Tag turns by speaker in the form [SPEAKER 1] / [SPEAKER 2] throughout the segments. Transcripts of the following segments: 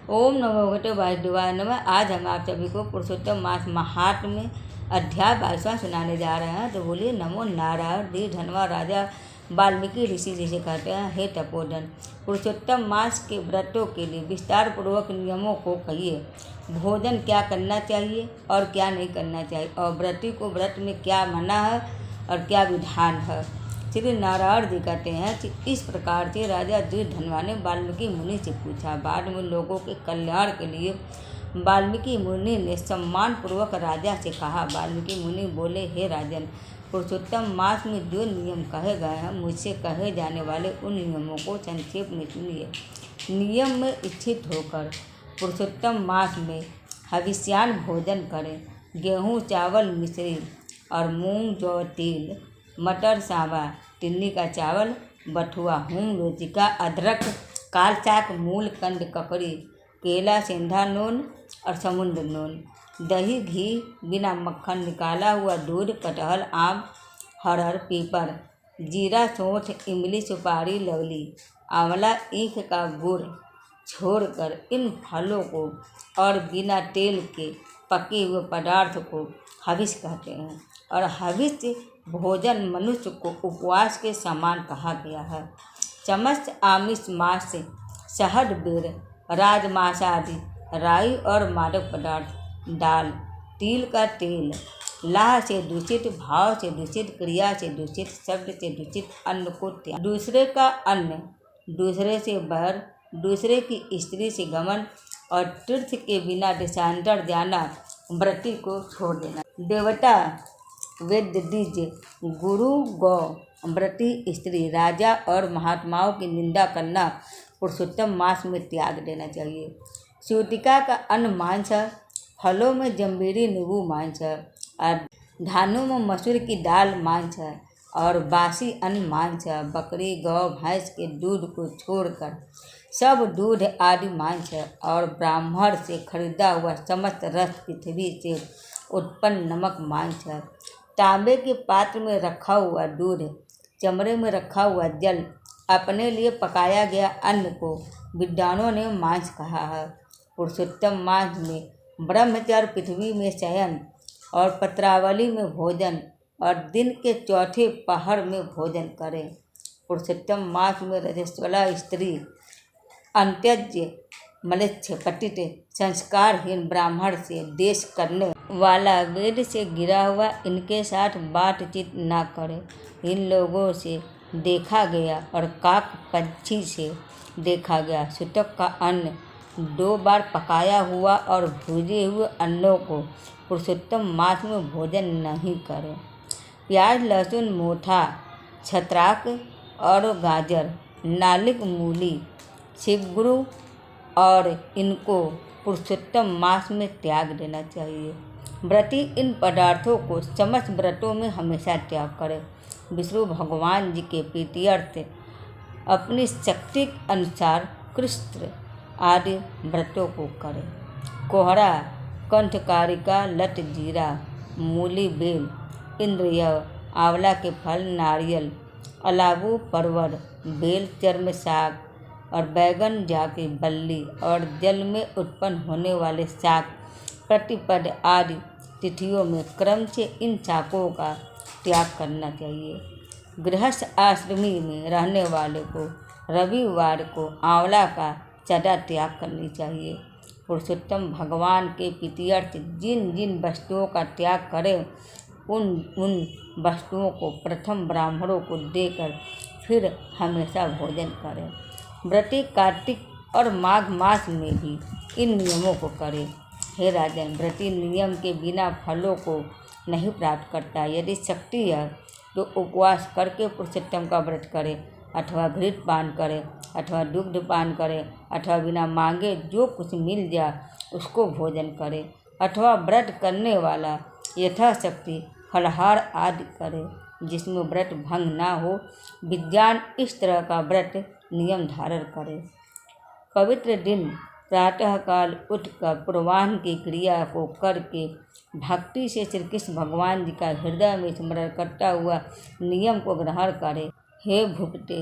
[SPEAKER 1] ओम नमो भगवते वासुदेवाय नमः। आज हम आप सभी को पुरुषोत्तम मास महात्म्य में अध्याय 22वां सुनाने जा रहे हैं। तो बोलिए नमो नारायण। दी धनवा राजा वाल्मीकि ऋषि जिसे कहते हैं, हे तपोधन, पुरुषोत्तम मास के व्रतों के लिए विस्तार पूर्वक नियमों को कहिए। भोजन क्या करना चाहिए और क्या नहीं करना चाहिए, और व्रती को व्रत में क्या मना है और क्या विधान है। श्री नारायण जी कहते हैं कि इस प्रकार से राजा धनवा ने वाल्मीकि मुनि से पूछा। बाद में लोगों के कल्याण के लिए वाल्मीकि मुनि ने सम्मान पूर्वक राजा से कहा। वाल्मीकि मुनि बोले, हे राजन, पुरुषोत्तम मास में जो नियम कहे गए हैं, मुझसे कहे जाने वाले उन नियमों को संक्षेप में सुनिए। नियम में इच्छित होकर पुरुषोत्तम मास में हविष्यान भोजन करें। गेहूँ, चावल, मिश्री और मूंग, जौ, तिल, मटर, सांवा, तिन्नी का चावल, बथुआ, हूम, लोचिका, अदरक, कालचाक, मूल, कंद, ककड़ी, केला, सेंधा नून और समुद्र नून, दही, घी, बिना मक्खन, निकाला हुआ दूध, कटहल, आम, हरहर, पीपर, जीरा, सौंठ, इमली, सुपारी, लवली, आंवला, ईख का गुड़ छोड़कर इन फलों को और बिना तेल के पके हुए पदार्थ को हविष कहते हैं। और हविष भोजन मनुष्य को उपवास के समान कहा गया है। समस्त आमिष मांस से शहद, बेर, राजमांस आदि, राई और मादक पदार्थ, दाल, तिल का तेल, लाह से दूषित, भाव से दूषित, क्रिया से दूषित, शब्द से दूषित अन्न को त्याग। दूसरे का अन्न, दूसरे से बैर, दूसरे की स्त्री से गमन और तीर्थ के बिना देशांतर जाना व्रती को छोड़ देना। देवता, वेद, द्विज, गुरु, गौ, व्रती स्त्री, राजा और महात्माओं की निंदा करना पुरुषोत्तम मास में त्याग देना चाहिए। सूतिका का अन्न मांस है, फलों में जम्बीरी, नींबू मांस है, और धानों में मसूर की दाल मांस है, और बासी अन्न मांस है। बकरी, गौ, भैंस के दूध को छोड़कर सब दूध आदि मांस है, और ब्राह्मण से खरीदा हुआ समस्त रस, पृथ्वी से उत्पन्न नमक मांस है। तांबे के पात्र में रखा हुआ दूध, चमड़े में रखा हुआ जल, अपने लिए पकाया गया अन्न को विद्वानों ने मांस कहा है। पुरुषोत्तम मास में ब्रह्मचर्य, पृथ्वी में शयन और पत्रावली में भोजन, और दिन के चौथे पहर में भोजन करें। पुरुषोत्तम मास में रजस्वला स्त्री, अंत्यज्य, मलेच्छ, पतित, संस्कारहीन ब्राह्मण से देश करने वाला, वेद से गिरा हुआ, इनके साथ बातचीत न करे। इन लोगों से देखा गया और काक पंछी से देखा गया सूतक का अन्न 2 बार पकाया हुआ और भूजे हुए अन्नों को पुरुषोत्तम मास में भोजन नहीं करें। प्याज, लहसुन, मोथा, छत्राक और गाजर, नालिक, मूली, सिगरू और इनको पुरुषोत्तम मास में त्याग देना चाहिए। व्रती इन पदार्थों को समस्त व्रतों में हमेशा त्याग करें। विष्णु भगवान जी के प्रीत्यर्थ अपनी शक्ति के अनुसार कृष्ण आदि व्रतों को करें। कोहरा, कंठकारिका, लट, जीरा, मूली, बेल, इंद्रिय, आंवला के फल, नारियल, अलाबू, परवल, बेल, चर्म, साग और बैगन, जाके, बल्ली और जल में उत्पन्न होने वाले शाक, प्रतिपद आदि तिथियों में क्रम से इन शाकों का त्याग करना चाहिए। गृहस्थ आश्रमी में रहने वाले को रविवार को आंवला का सदा त्याग करनी चाहिए। पुरुषोत्तम भगवान के प्रीत्यर्थ जिन जिन वस्तुओं का त्याग करें, उन वस्तुओं को प्रथम ब्राह्मणों को देकर फिर हमेशा भोजन करें। व्रती कार्तिक और माघ मास में भी इन नियमों को करें। हे राजन, व्रती नियम के बिना फलों को नहीं प्राप्त करता। यदि शक्ति है तो उपवास करके पुरुषोत्तम का व्रत करें, अथवा घृत पान करें, अथवा दुग्ध पान करें, अथवा बिना मांगे जो कुछ मिल जाए उसको भोजन करें, अथवा व्रत करने वाला यथाशक्ति फलाहार आदि करे, जिसमें व्रत भंग ना हो। विद्वान इस तरह का व्रत नियम धारण करे। पवित्र दिन प्रातःकाल उठकर पूर्वाह्न की क्रिया को करके भक्ति से श्री कृष्ण भगवान जी का हृदय में स्मरण करता हुआ नियम को ग्रहण करे। हे भूपते,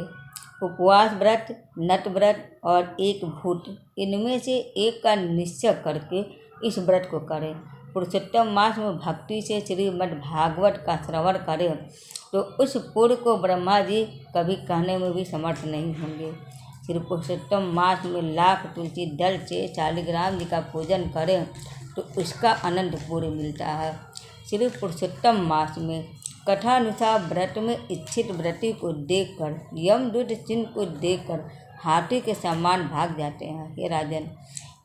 [SPEAKER 1] उपवास व्रत, नट व्रत और एक भूत, इनमें से एक का निश्चय करके इस व्रत को करें। पुरुषोत्तम मास में भक्ति से श्रीमद् भागवत का श्रवण करें तो उस पुण्य को ब्रह्मा जी कभी कहने में भी समर्थ नहीं होंगे। श्री पुरुषोत्तम मास में लाख तुलसी दल से शालिग्राम जी का पूजन करें तो उसका आनंद पूरे मिलता है। श्री पुरुषोत्तम मास में कथानुसार व्रत में इच्छित व्रती को देखकर यमदूत चिन्ह को देखकर हाथी के समान भाग जाते हैं। हे राजन,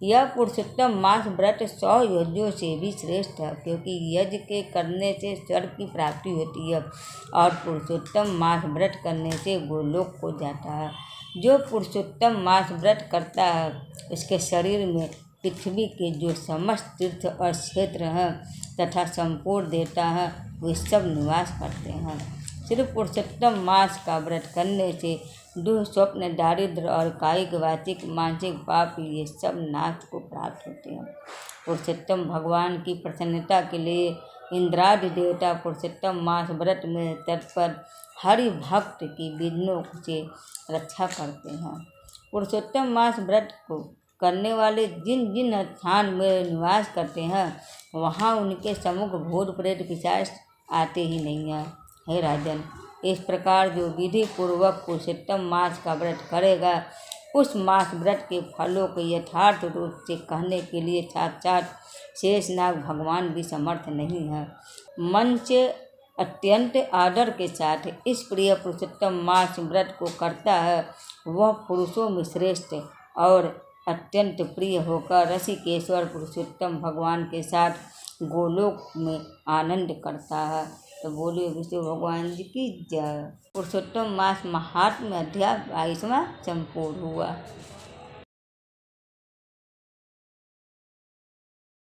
[SPEAKER 1] यह पुरुषोत्तम मास व्रत 100 यज्ञों से भी श्रेष्ठ है, क्योंकि यज्ञ के करने से स्वर्ग की प्राप्ति होती है और पुरुषोत्तम मास व्रत करने से गोलोक को जाता है। जो पुरुषोत्तम मास व्रत करता है उसके शरीर में पृथ्वी के जो समस्त तीर्थ और क्षेत्र हैं तथा संपूर्ण देवता हैं वे सब निवास करते हैं। श्री पुरुषोत्तम मास का व्रत करने से दुख, स्वप्न, दारिद्र्य और कायिक, वाचिक, मानसिक पाप ये सब नाश को प्राप्त होते हैं। पुरुषोत्तम भगवान की प्रसन्नता के लिए इंद्रादि देवता पुरुषोत्तम मास व्रत में तत्पर हरि भक्त की विघ्नों से रक्षा करते हैं। पुरुषोत्तम मास व्रत को करने वाले जिन जिन स्थान में निवास करते हैं वहाँ उनके सम्मुख भूत प्रेत पिशाच आते ही नहीं हैं। हे राजन, इस प्रकार जो विधि पूर्वक पुरुषोत्तम मास का व्रत करेगा उस मास व्रत के फलों को यथार्थ रूप से कहने के लिए साक्षात शेषनाग भगवान भी समर्थ नहीं है। मन से अत्यंत आदर के साथ इस प्रिय पुरुषोत्तम मास व्रत को करता है वह पुरुषों में श्रेष्ठ और अत्यंत प्रिय होकर ऋषिकेश्वर पुरुषोत्तम भगवान के साथ गोलोक में आनंद करता है। तो बोलिए विष्णु भगवान जी की जय। पुरुषोत्तम मास महात्म्य अध्याय 22वां संपूर्ण हुआ।